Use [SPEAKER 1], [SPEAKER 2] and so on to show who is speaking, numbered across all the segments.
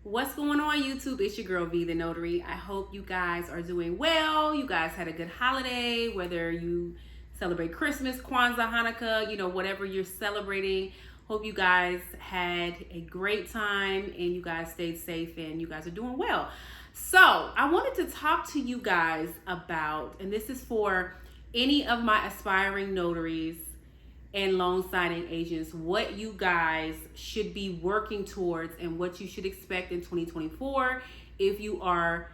[SPEAKER 1] What's going on, YouTube? It's your girl V the Notary. I hope you guys are doing well. You guys had a good holiday, whether you celebrate Christmas, Kwanzaa, Hanukkah, whatever you're celebrating. Hope you guys had a great time and you guys stayed safe and you guys are doing well. So I wanted to talk to you guys about, and this is for any of my aspiring notaries and loan signing agents, what you guys should be working towards and what you should expect in 2024 if you are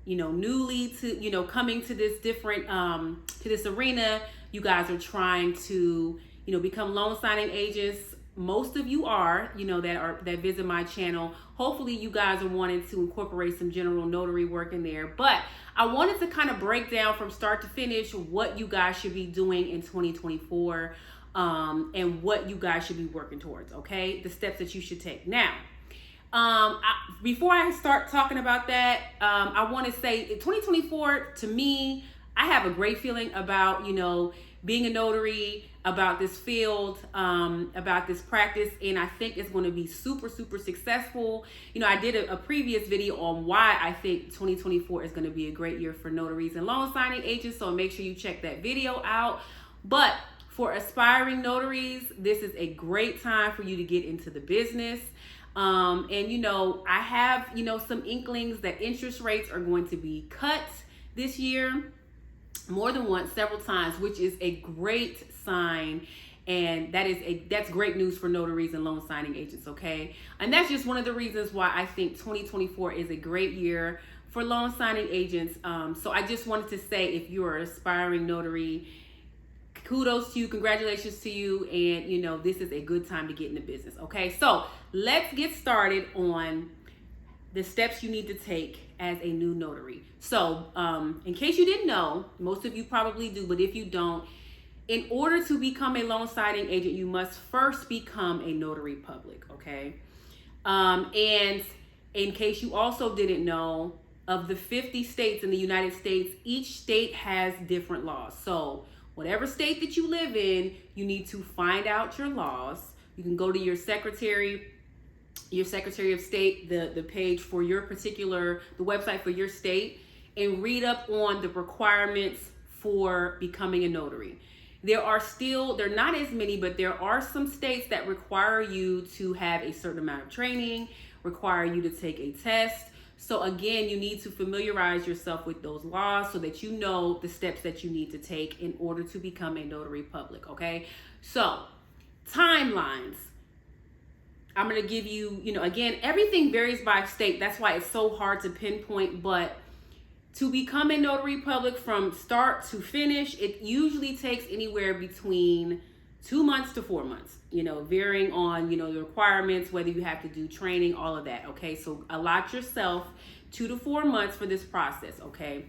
[SPEAKER 1] newly to coming to this different to this arena. You guys are trying to become loan signing agents. Most of you are that visit my channel. Hopefully you guys are wanting to incorporate some general notary work in there, but I wanted to kind of break down from start to finish what you guys should be doing in 2024. And what you guys should be working towards, okay? The steps that you should take. Now, before I start talking about that, I want to say 2024, to me, I have a great feeling about, being a notary, about this field, about this practice, and I think it's going to be super, super successful. I did a previous video on why I think 2024 is going to be a great year for notaries and loan signing agents, so make sure you check that video out. But for aspiring notaries, this is a great time for you to get into the business. And I have, some inklings that interest rates are going to be cut this year more than once, several times, which is a great sign. And that's great news for notaries and loan signing agents, okay? And that's just one of the reasons why I think 2024 is a great year for loan signing agents. So I just wanted to say, if you're an aspiring notary, kudos to you, congratulations to you, and this is a good time to get into business, okay? So let's get started on the steps you need to take as a new notary. So in case you didn't know, most of you probably do, but if you don't, in order to become a loan signing agent, you must first become a notary public, okay? And in case you also didn't know, of the 50 states in the United States, each state has different laws. So whatever state that you live in, you need to find out your laws. You can go to your Secretary of State, the page for your particular, the website for your state, and read up on the requirements for becoming a notary. There are not as many, but there are some states that require you to have a certain amount of training, require you to take a test. So again, you need to familiarize yourself with those laws so that you know the steps that you need to take in order to become a notary public, okay? So, timelines. I'm going to give you, again, everything varies by state. That's why it's so hard to pinpoint, but to become a notary public from start to finish, it usually takes anywhere between 2 months to 4 months, varying on, the requirements, whether you have to do training, all of that, okay? So allot yourself 2 to 4 months for this process, okay?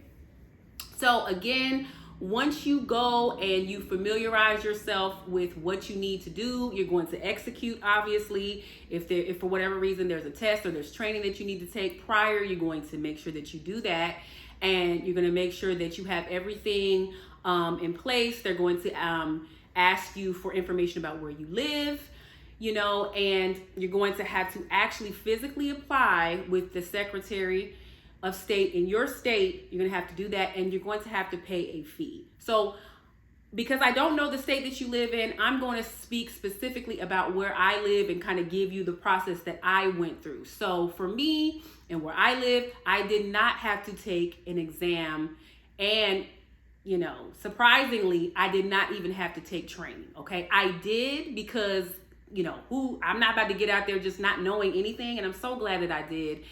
[SPEAKER 1] So again, once you go and you familiarize yourself with what you need to do, you're going to execute, obviously. If for whatever reason there's a test or there's training that you need to take prior, you're going to make sure that you do that. And you're going to make sure that you have everything in place. They're going to ask you for information about where you live, and you're going to have to actually physically apply with the Secretary of State in your state. You're going to have to do that, and you're going to have to pay a fee. So because I don't know the state that you live in, I'm going to speak specifically about where I live and kind of give you the process that I went through. So for me and where I live, I did not have to take an exam, and surprisingly, I did not even have to take training, okay? I did because, I'm not about to get out there just not knowing anything, and I'm so glad that I did.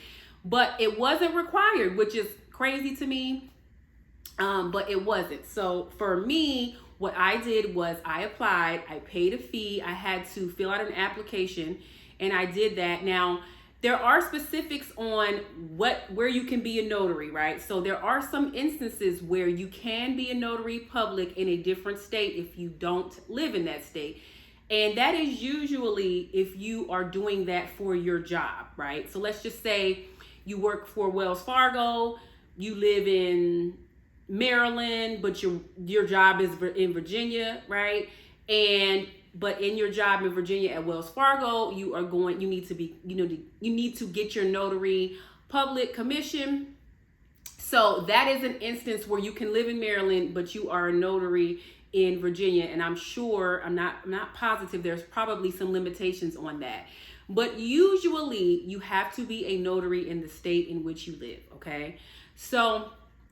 [SPEAKER 1] But it wasn't required, which is crazy to me, but it wasn't. So for me, what I did was I applied, I paid a fee, I had to fill out an application, and I did that. Now, there are specifics on where you can be a notary, right? So there are some instances where you can be a notary public in a different state if you don't live in that state. And that is usually if you are doing that for your job, right? So let's just say you work for Wells Fargo, you live in Maryland, but your job is in Virginia, right? And But in your job in Virginia at Wells Fargo, you need to get your notary public commission. So that is an instance where you can live in Maryland, but you are a notary in Virginia. And I'm not positive, there's probably some limitations on that. But usually you have to be a notary in the state in which you live, okay? So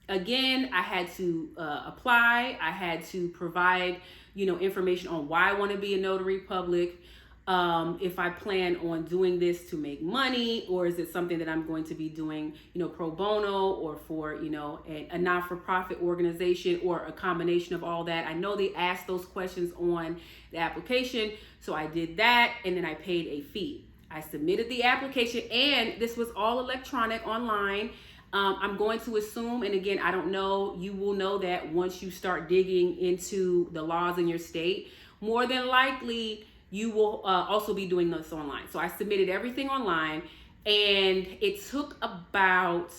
[SPEAKER 1] again, I had to apply. I had to provide, information on why I want to be a notary public. If I plan on doing this to make money, or is it something that I'm going to be doing, pro bono, or for, a not-for-profit organization, or a combination of all that. I know they asked those questions on the application, so I did that, and then I paid a fee. I submitted the application, and this was all electronic online. I'm going to assume, and again, I don't know, you will know that once you start digging into the laws in your state, more than likely, you will also be doing this online. So I submitted everything online, and it took about,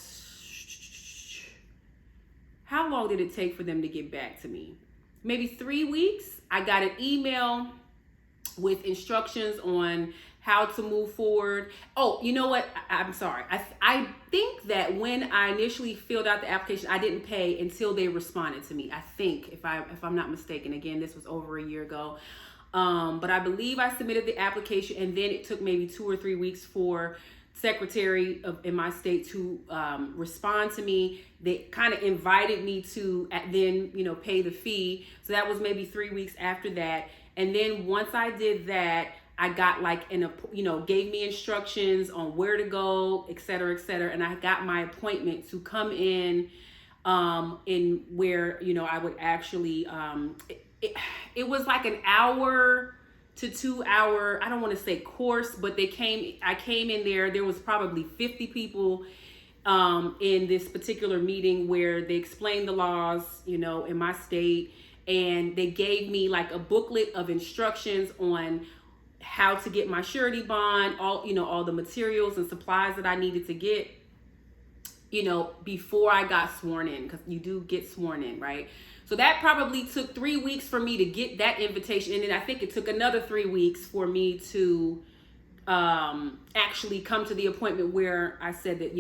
[SPEAKER 1] how long did it take for them to get back to me? Maybe 3 weeks. I got an email with instructions on how to move forward. Oh, you know what? I'm sorry. I think that when I initially filled out the application, I didn't pay until they responded to me. I think, if I'm not mistaken. Again, this was over a year ago. But I believe I submitted the application, and then it took maybe 2 or 3 weeks for secretary in my state to respond to me. They kind of invited me to then, pay the fee. So that was maybe 3 weeks after that. And then once I did that, I got gave me instructions on where to go, et cetera, et cetera. And I got my appointment to come in where, I would actually, it was like an hour to 2 hour, I don't want to say course, but I came in there was probably 50 people in this particular meeting where they explained the laws, in my state, and they gave me like a booklet of instructions on how to get my surety bond, all the materials and supplies that I needed to get, before I got sworn in, because you do get sworn in, right? So that probably took 3 weeks for me to get that invitation. And then I think it took another 3 weeks for me to actually come to the appointment where I said that,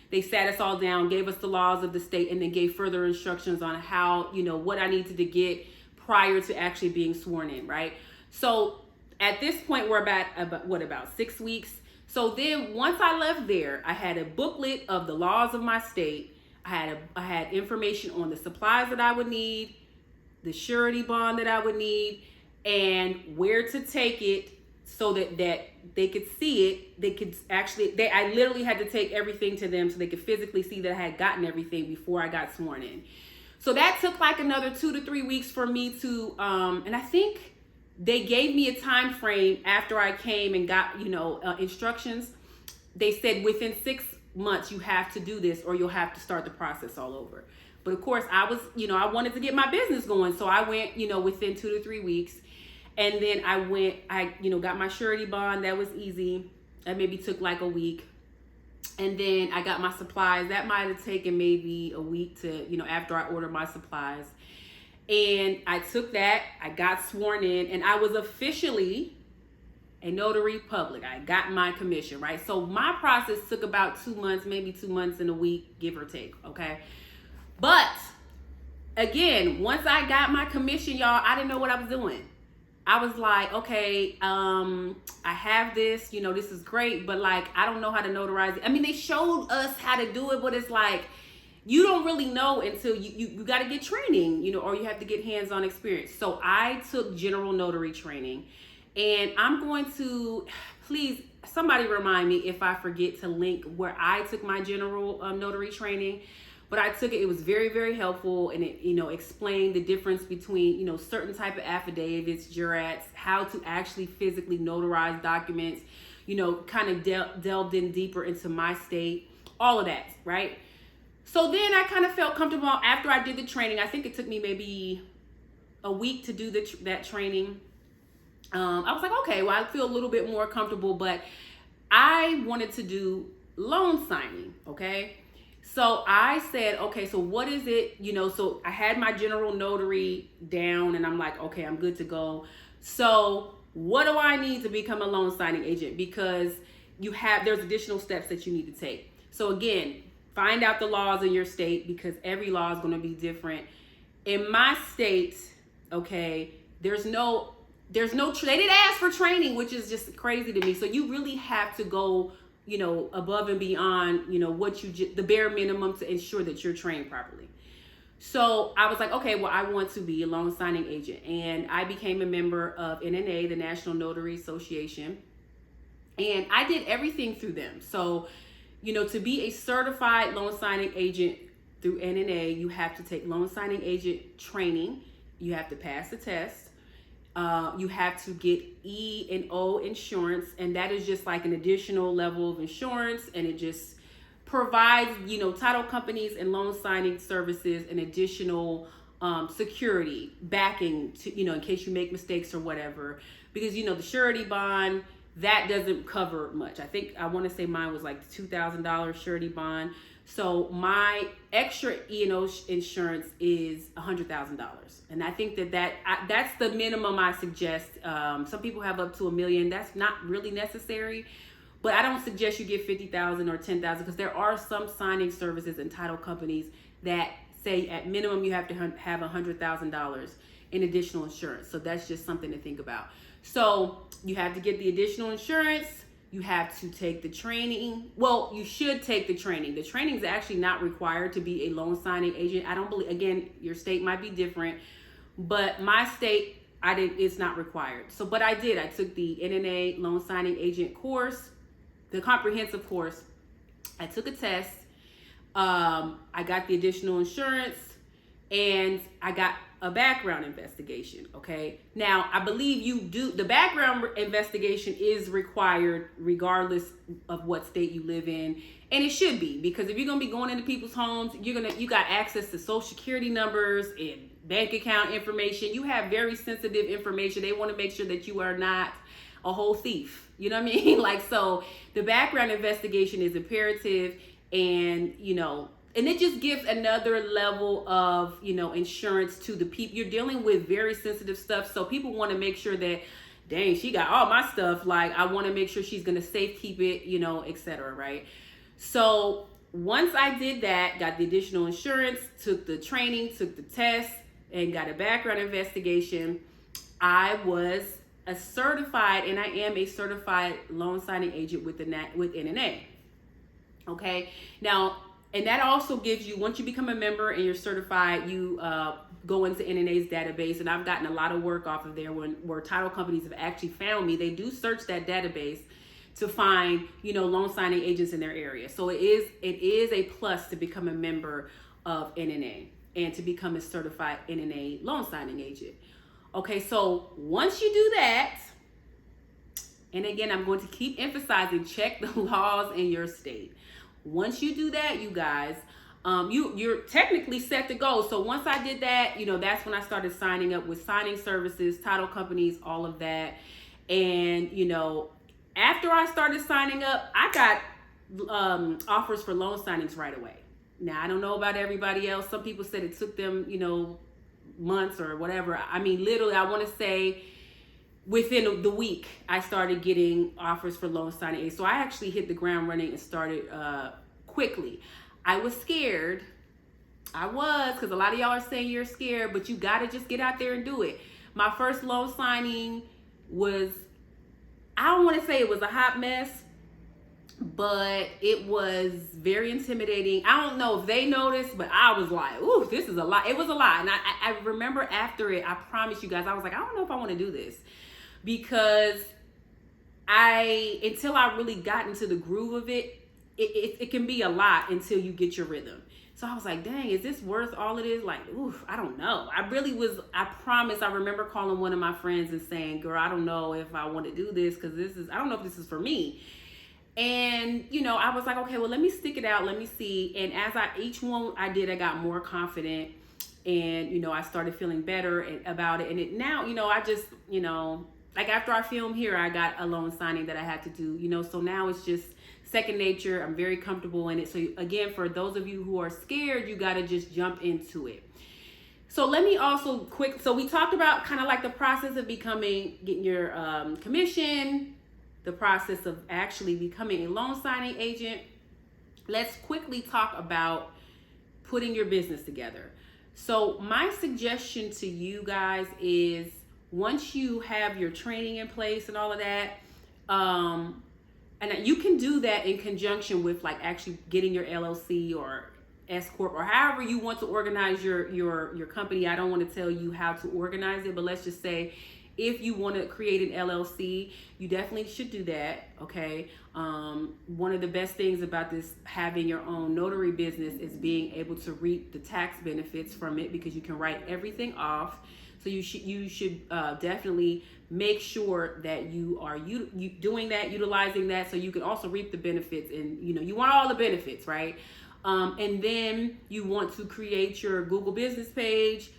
[SPEAKER 1] they sat us all down, gave us the laws of the state, and then gave further instructions on how, what I needed to get prior to actually being sworn in, right? So at this point, we're about 6 weeks. So then once I left there, I had a booklet of the laws of my state. I had information on the supplies that I would need, the surety bond that I would need, and where to take it so that they could see it. I literally had to take everything to them so they could physically see that I had gotten everything before I got sworn in. So that took like another 2 to 3 weeks for me to, and I think they gave me a time frame after I came and got, instructions. They said within 6 months you have to do this or you'll have to start the process all over. But of course I was, I wanted to get my business going. So I went, within 2 to 3 weeks. And then I got my surety bond. That was easy. That maybe took like a week. And then I got my supplies. That might have taken maybe a week to, after I ordered my supplies. And I took that, I got sworn in, and I was officially a notary public. I got my commission, right? So my process took about 2 months, maybe 2 months and a week, give or take, okay? But again, once I got my commission, y'all, I didn't know what I was doing. I was like, okay, I have this, this is great, but like, I don't know how to notarize it. I mean, they showed us how to do it, but it's like, you don't really know until you got to get training, or you have to get hands-on experience. So I took general notary training, and I'm going to, please, somebody remind me if I forget to link where I took my general notary training. But I took it. It was very, very helpful, and it, explained the difference between, certain type of affidavits, jurats, how to actually physically notarize documents, kind of delved in deeper into my state, all of that, right? So then I kind of felt comfortable after I did the training. I think it took me maybe a week to do that training. I was like, okay, well, I feel a little bit more comfortable, but I wanted to do loan signing, okay? So I said, okay, so what is it, so I had my general notary down, and I'm like, okay, I'm good to go. So what do I need to become a loan signing agent? Because there's additional steps that you need to take. So again, find out the laws in your state, because every law is going to be different. In my state, okay, they didn't ask for training, which is just crazy to me. So you really have to go, above and beyond, the bare minimum to ensure that you're trained properly. So I was like, okay, well, I want to be a loan signing agent. And I became a member of NNA, the National Notary Association. And I did everything through them. So, to be a certified loan signing agent through NNA, you have to take loan signing agent training. You have to pass the test. You have to get E&O insurance. And that is just like an additional level of insurance. And it just provides, title companies and loan signing services an additional security backing to, in case you make mistakes or whatever. Because, the surety bond, that doesn't cover much. I want to say mine was like $2,000 surety bond. So my extra E&O insurance is $100,000. And I think that's the minimum I suggest. Some people have up to $1 million. That's not really necessary. But I don't suggest you get $50,000 or $10,000, because there are some signing services and title companies that say at minimum you have to have $100,000 in additional insurance. So that's just something to think about. So you have to get the additional insurance. You have to take the training. Well, you should take the training. The training is actually not required to be a loan signing agent. I don't believe, again, your state might be different, but my state, it's not required. So, but I did. I took the NNA loan signing agent course, the comprehensive course. I took a test. I got the additional insurance, and I got a background investigation. Okay. Now, I believe the background investigation is required regardless of what state you live in. And it should be, because if you're going to be going into people's homes, you got access to social security numbers and bank account information. You have very sensitive information. They want to make sure that you are not a whole thief. You know what I mean? So the background investigation is imperative, and, and it just gives another level of, insurance to the people. You're dealing with very sensitive stuff. So people want to make sure that, dang, she got all my stuff. I want to make sure she's going to safe keep it, etc. Right? So once I did that, got the additional insurance, took the training, took the test, and got a background investigation, I was a certified, and I am a certified loan signing agent with NNA. Okay. Now, and that also gives you, once you become a member and you're certified, you go into NNA's database. And I've gotten a lot of work off of there where title companies have actually found me. They do search that database to find, loan signing agents in their area. So it is a plus to become a member of NNA and to become a certified NNA loan signing agent. Okay, so once you do that, and again, I'm going to keep emphasizing, check the laws in your state. Once you do that, you guys, you're technically set to go. So once I did that, that's when I started signing up with signing services, title companies, all of that. And, after I started signing up, I got offers for loan signings right away. Now, I don't know about everybody else. Some people said it took them, months or whatever. I mean, literally, I want to say within the week, I started getting offers for loan signing. So I actually hit the ground running and started quickly. I was scared. Because a lot of y'all are saying you're scared, but you got to just get out there and do it. My first loan signing was, I don't want to say it was a hot mess, but it was very intimidating. I don't know if they noticed, but I was like, ooh, this is a lot. It was a lot. And I remember after it, I promise you guys, I was like, I don't know if I want to do this, because until I really got into the groove of it, it can be a lot until you get your rhythm. So I was like, dang, is this worth all it is? I don't know. I promise, I remember calling one of my friends and saying, girl, I don't know if I want to do this, because I don't know if this is for me. And, I was like, okay, well, let me stick it out. Let me see. And as each one I did, I got more confident, and, I started feeling better about it. And now, I just, after I film here, I got a loan signing that I had to do, so now it's just second nature. I'm very comfortable in it. So again, for those of you who are scared, you got to just jump into it. So let me also so we talked about kind of like the process of getting your commission, the process of actually becoming a loan signing agent. Let's quickly talk about putting your business together. So my suggestion to you guys is, once you have your training in place and all of that, and you can do that in conjunction with like actually getting your LLC or S Corp or however you want to organize your company. I don't want to tell you how to organize it, but let's just say if you want to create an LLC, you definitely should do that, okay? One of the best things about this, having your own notary business, is being able to reap the tax benefits from it, because you can write everything off. So you should definitely make sure that you are doing that, utilizing that, so you can also reap the benefits. And you want all the benefits, right? And then you want to create your Google business page.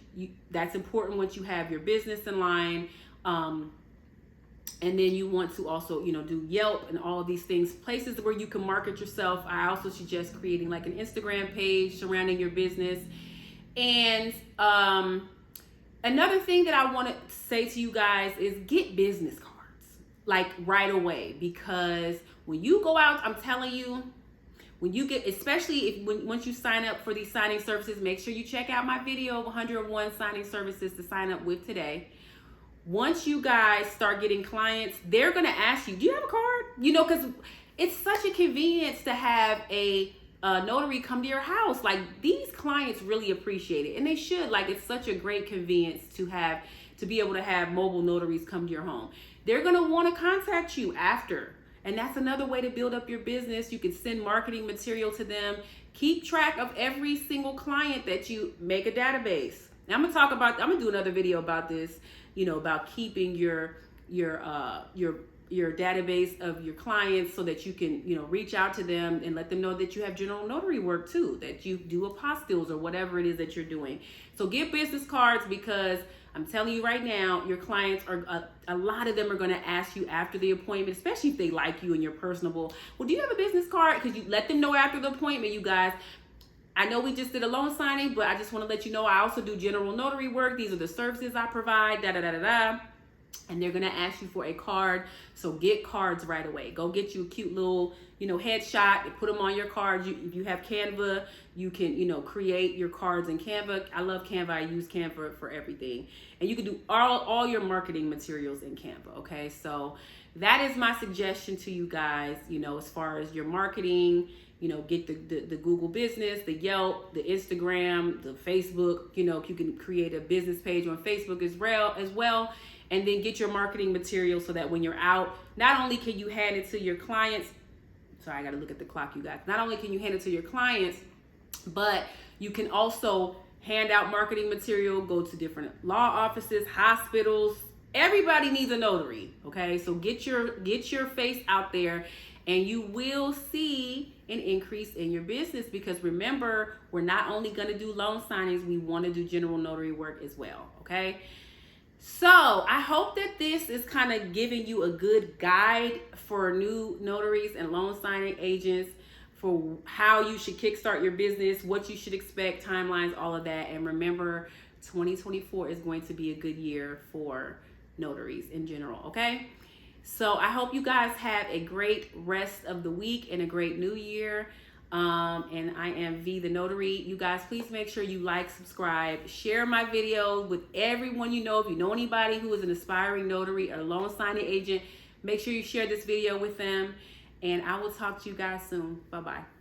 [SPEAKER 1] That's important once you have your business in line. And then you want to also, do Yelp and all of these things, places where you can market yourself. I also suggest creating like an Instagram page surrounding your business. And another thing that I want to say to you guys is get business cards like right away, because when you go out, I'm telling you, when you get, especially once you sign up for these signing services, make sure you check out my video of 101 signing services to sign up with today. Once you guys start getting clients, they're going to ask you, do you have a card? Because it's such a convenience to have a notary come to your house. Like, these clients really appreciate it, and they should. Like, it's such a great convenience to be able to have mobile notaries come to your home. They're going to want to contact you after. And that's another way to build up your business. You can send marketing material to them. Keep track of every single client that you make a database. Now I'm gonna do another video about this, about keeping your database of your clients, so that you can, reach out to them and let them know that you have general notary work too, that you do apostilles or whatever it is that you're doing. So get business cards, because I'm telling you right now, your clients a lot of them are going to ask you after the appointment, especially if they like you and you're personable. Well, do you have a business card? Because you let them know after the appointment, you guys. I know we just did a loan signing, but I just want to let you know I also do general notary work. These are the services I provide, and they're going to ask you for a card. So get cards right away. Go get you a cute little, headshot and put them on your cards. If you have Canva, you can, create your cards in Canva. I love Canva. I use Canva for everything. And you can do all your marketing materials in Canva, okay? So that is my suggestion to you guys, as far as your marketing. Get the Google business, the Yelp, the Instagram, the Facebook. You can create a business page on Facebook as well. And then get your marketing material, so that when you're out, not only can you hand it to your clients, sorry, I got to look at the clock, you guys. Not only can you hand it to your clients, but you can also hand out marketing material, go to different law offices, hospitals. Everybody needs a notary, okay? So get your face out there, and you will see an increase in your business, because remember, we're not only going to do loan signings, we want to do general notary work as well, okay? So I hope that this is kind of giving you a good guide for new notaries and loan signing agents, for how you should kickstart your business, what you should expect, timelines, all of that. And remember, 2024 is going to be a good year for notaries in general, okay? So I hope you guys have a great rest of the week and a great new year. And I am V the Notary. You guys, please make sure you like, subscribe, share my video with everyone you know. If you know anybody who is an aspiring notary or loan signing agent, make sure you share this video with them. And I will talk to you guys soon. Bye-bye.